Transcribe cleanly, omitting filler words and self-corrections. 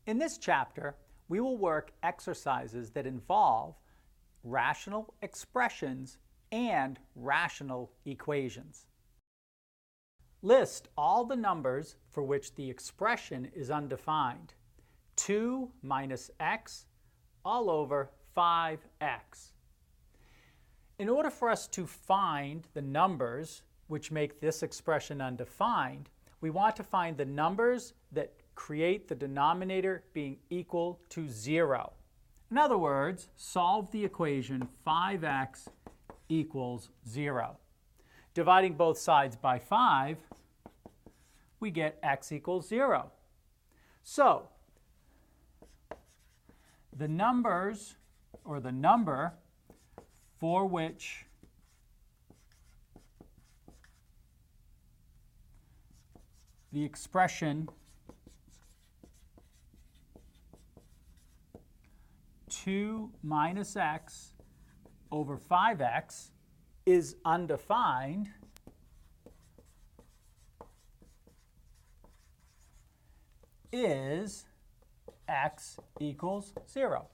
In this chapter, we will work exercises that involve rational expressions and rational equations. List all the numbers for which the expression is undefined. 2 minus x all over 5x. In order for us to find the numbers which make this expression undefined, we want to find the numbers that create the denominator being equal to 0. In other words, solve the equation 5x equals 0. Dividing both sides by 5, we get x equals 0. So, the numbers, or the number for which the expression 2 minus x over 5x is undefined is x equals 0.